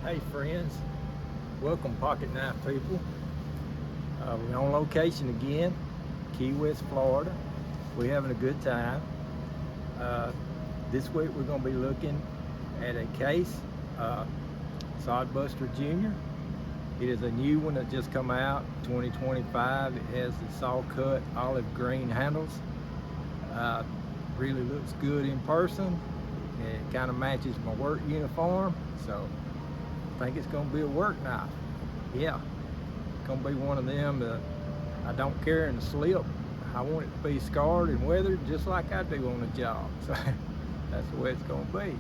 Hey friends, welcome Pocket Knife people. We're on location again, Key West, Florida. We're having a good time. This week we're going to be looking at a case, Sodbuster Jr. It is a new one that just come out, 2025. It has the saw cut olive green handles. Really looks good in person. It kind of matches my work uniform, so I think it's going to be a work knife. Yeah, it's going to be one of them that I don't care in the slip. I want it to be scarred and weathered just like I do on the job. So that's the way it's going to be.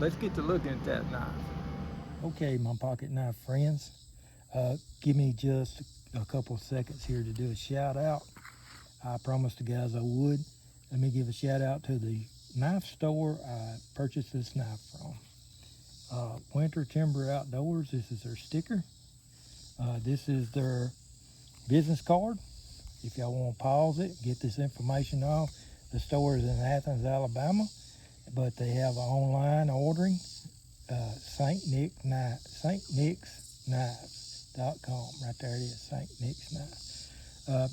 Let's get to looking at that knife. Okay, my pocket knife friends, give me just a couple of seconds here to do a shout out. I promised the guys I would. Let me give a shout out to the knife store I purchased this knife from. Winter Timber Outdoors. This is their sticker. This is their business card. If y'all want to pause it, get this information off. The store is in Athens, Alabama, but they have an online ordering. St. Nick's Knives.com. Right there it is, St. Nick's Knives.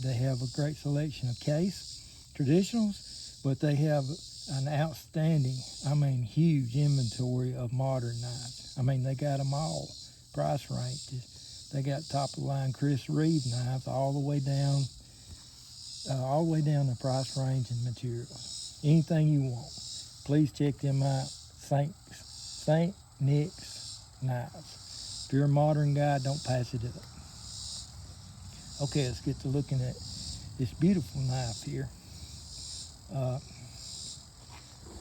They have a great selection of case traditionals, but they have an outstanding, huge inventory of modern knives. They got them all price ranked. They got top of the line Chris Reeve knives all the way down the price range and materials. Anything you want, please check them out. St. Nick's Knives. If you're a modern guy, don't pass it up. Okay, let's get to looking at this beautiful knife here.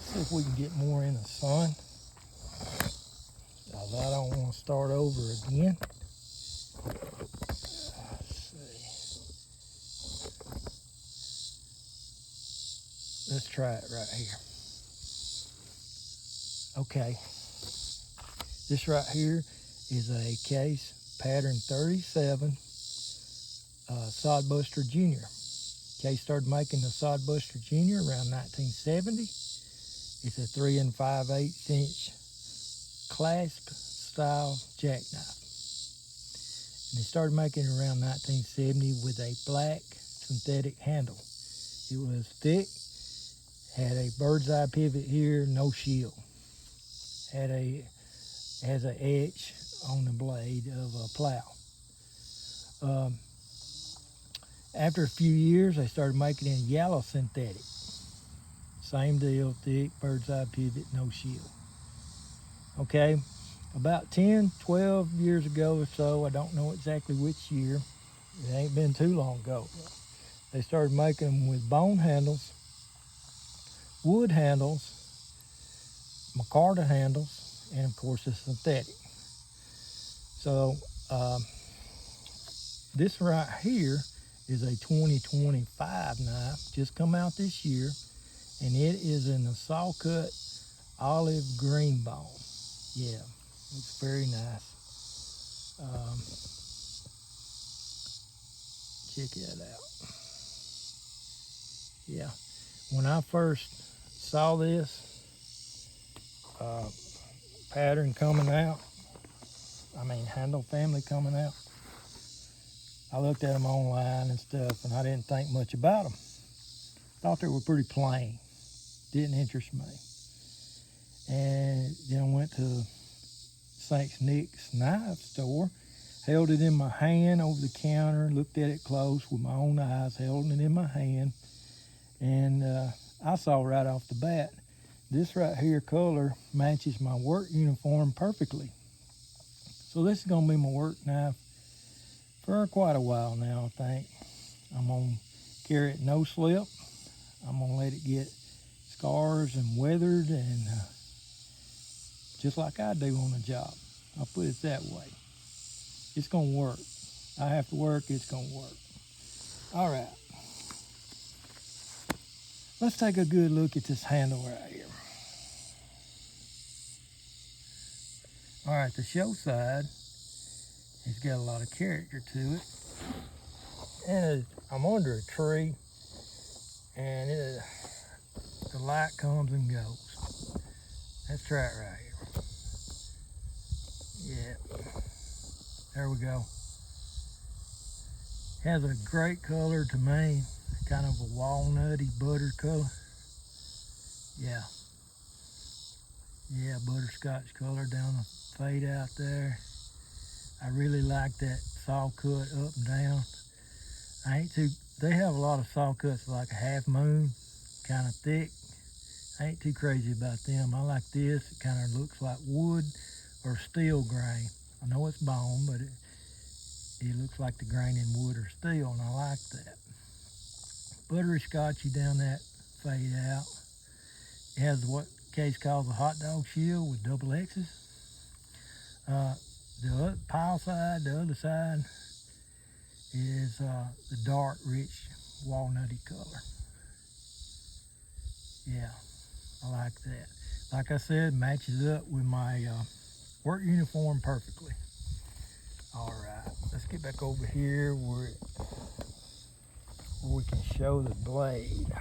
See if we can get more in the sun. I don't want to start over again. Let's see. Let's try it right here. Okay. This right here is a case pattern 37 Sodbuster Jr. Case started making the Sodbuster Jr. around 1970. It's a 3 5/8 inch clasp style jackknife. And they started making it around 1970 with a black synthetic handle. It was thick, had a bird's eye pivot here, no shield. Has an edge on the blade of a plow. After a few years, they started making it in yellow synthetic. Same deal, thick, bird's eye pivot, no shield. Okay, about 10, 12 years ago or so, I don't know exactly which year, it ain't been too long ago, they started making them with bone handles, wood handles, micarta handles, and of course the synthetic. So this right here is a 2025 knife, just come out this year, and it is in the saw cut olive green bone. Yeah, it's very nice. Check that out. Yeah, when I first saw this pattern coming out, handle family coming out, I looked at them online and stuff, and I didn't think much about them. Thought they were pretty plain. Didn't interest me. And then I went to St. Nick's Knife store, held it in my hand over the counter, looked at it close with my own eyes, held it in my hand, and I saw right off the bat, this right here color matches my work uniform perfectly. So this is going to be my work knife for quite a while now, I think. I'm going to carry it no slip. I'm going to let it get scars and weathered and just like I do on the job. I'll put it that way. It's going to work. I have to work, it's going to work. All right. Let's take a good look at this handle right here. All right, the show side has got a lot of character to it. And I'm under a tree, and the light comes and goes. Let's try it right here. Yeah, there we go. Has a great color to me, kind of a walnutty butter color. Yeah, yeah, butterscotch color down the fade out there. I really like that saw cut up and down. They have a lot of saw cuts like a half moon, kind of thick. I ain't too crazy about them. I like this. It kind of looks like wood or steel grain. I know it's bone, but it looks like the grain in wood or steel, and I like that. Buttery scotchy down that fade out. It has what Case calls a hot dog shield with double X's. The pile side, the other side, is the dark, rich, walnutty color. Yeah, I like that. Like I said, matches up with my work uniform perfectly. All right, let's get back over here where we can show the blade.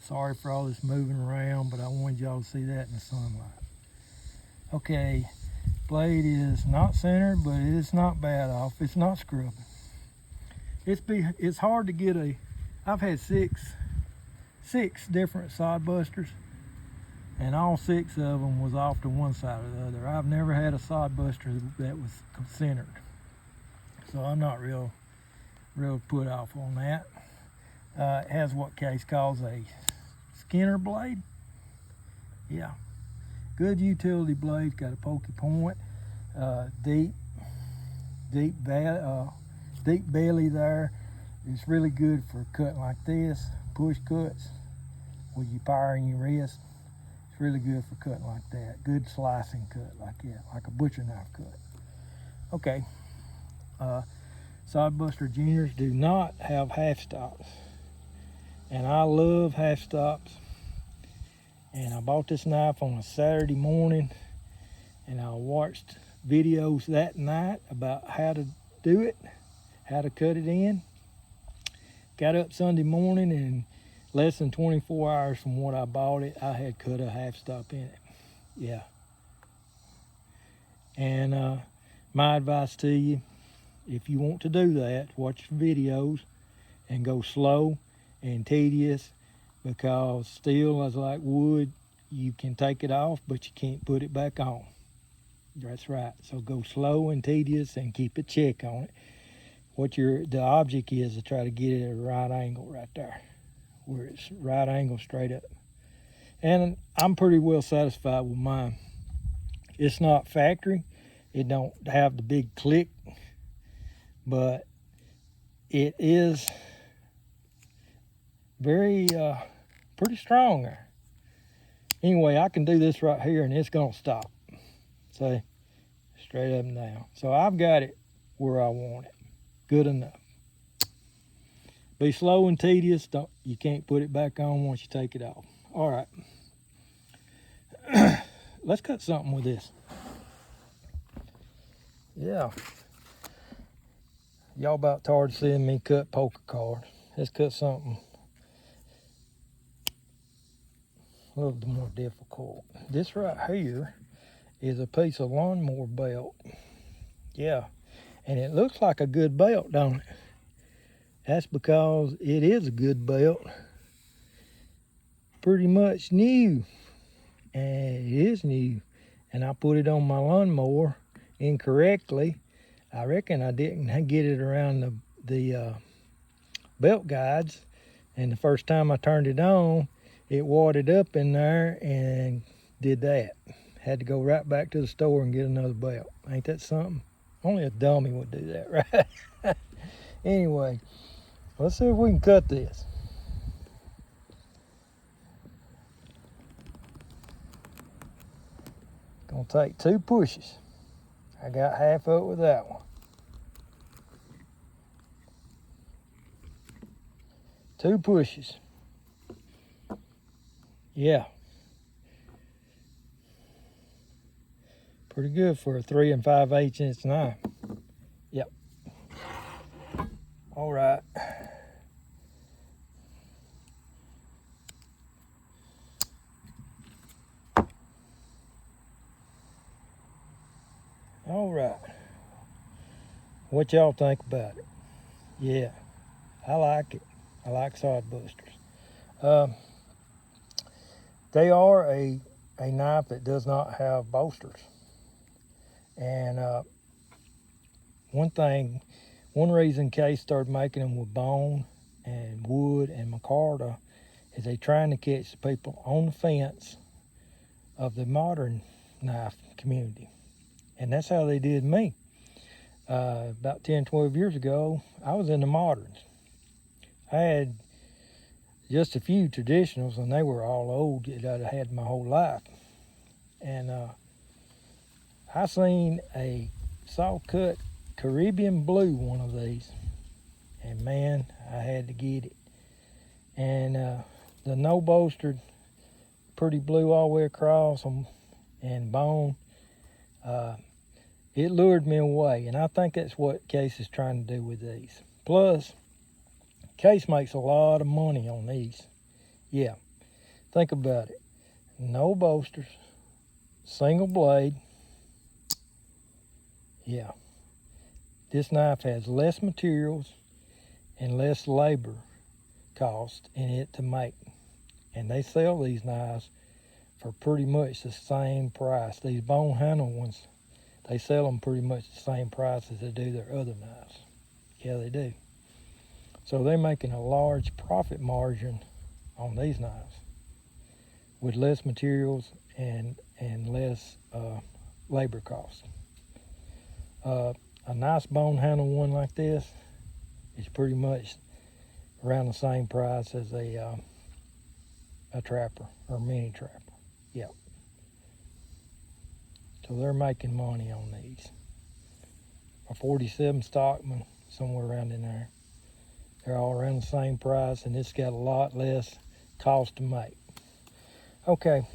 Sorry for all this moving around, but I wanted y'all to see that in the sunlight. Okay, blade is not centered, but it's not bad off. It's not scrubbing. It's hard to get I've had six different sod busters, and all 6 of them was off to one side or the other. I've never had a sod buster that was centered, so I'm not real put off on that. It has what Case calls a Skinner blade. Yeah, good utility blade. Got a pokey point, deep belly there. It's really good for cutting like this, push cuts with your power in your wrist. It's really good for cutting like that. Good slicing cut like that, like a butcher knife cut. Okay, sod buster juniors do not have half stops, and I love half stops. And I bought this knife on a Saturday morning, and I watched videos that night about how to do it, how to cut it in. Got up Sunday morning, and less than 24 hours from what I bought it, I had cut a half stop in it. Yeah. And my advice to you, if you want to do that, watch videos and go slow and tedious, because steel is like wood. You can take it off, but you can't put it back on. That's right. So go slow and tedious and keep a check on it. The object is to try to get it at a right angle right there, where it's right angle straight up. And I'm pretty well satisfied with mine. It's not factory. It don't have the big click, but it is very pretty strong there. Anyway, I can do this right here and it's gonna stop. See, straight up and down. So I've got it where I want it. Good enough. Be slow and tedious. You can't put it back on once you take it off. All right. Let's cut something with this. Yeah. Y'all about tired of seeing me cut poker cards. Let's cut something a little more difficult. This right here is a piece of lawnmower belt. Yeah, and it looks like a good belt, don't it? That's because it is a good belt. Pretty much new, and it is new. And I put it on my lawnmower incorrectly. I reckon I didn't get it around the belt guides, and the first time I turned it on, it wadded up in there and did that. Had to go right back to the store and get another belt. Ain't that something? Only a dummy would do that, right? Anyway, let's see if we can cut this. Gonna take 2 pushes. I got half up with that one. 2 pushes. Yeah. Pretty good for a 3 5/8 inch knife. Yep. All right. All right. What y'all think about it? Yeah, I like it. I like sod busters. They are a knife that does not have bolsters. And one reason Case started making them with bone and wood and micarta is they trying to catch the people on the fence of the modern knife community. And that's how they did me. About 10, 12 years ago, I was in the moderns. I had just a few traditionals, and they were all old that I had my whole life. And I seen a saw-cut Caribbean blue one of these, and man, I had to get it. And the no bolstered, pretty blue all the way across them, and bone, it lured me away, and I think that's what Case is trying to do with these. Plus, Case makes a lot of money on these. Yeah, think about it. No bolsters, single blade. Yeah, this knife has less materials and less labor cost in it to make. And they sell these knives for pretty much the same price. These bone handle ones, they sell them pretty much the same price as they do their other knives. Yeah, they do. So they're making a large profit margin on these knives with less materials and less labor costs. A nice bone handle one like this is pretty much around the same price as a trapper or mini trapper. Yep. So they're making money on these. A 47 Stockman, somewhere around in there. They're all around the same price, and it's got a lot less cost to make. Okay.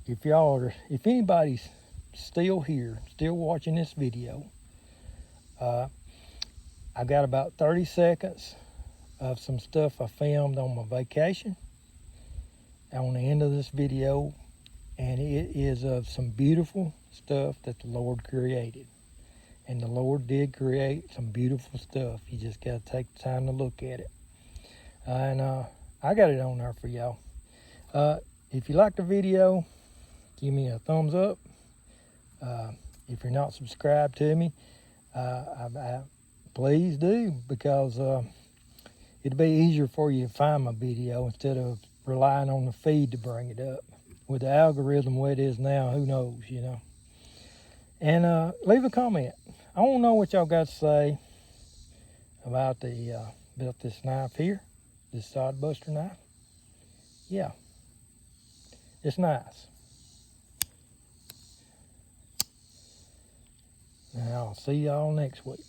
If anybody's still here, still watching this video, I got about 30 seconds of some stuff I filmed on my vacation on the end of this video, and it is of some beautiful stuff that the Lord created. And the Lord did create some beautiful stuff. You just got to take the time to look at it. And I got it on there for y'all. If you like the video, give me a thumbs up. If you're not subscribed to me, please do, because it'll be easier for you to find my video instead of relying on the feed to bring it up. With the algorithm where it is now, who knows, you know. And leave a comment. I want to know what y'all got to say about this knife here, this sod buster knife. Yeah, it's nice. Now I'll see y'all next week.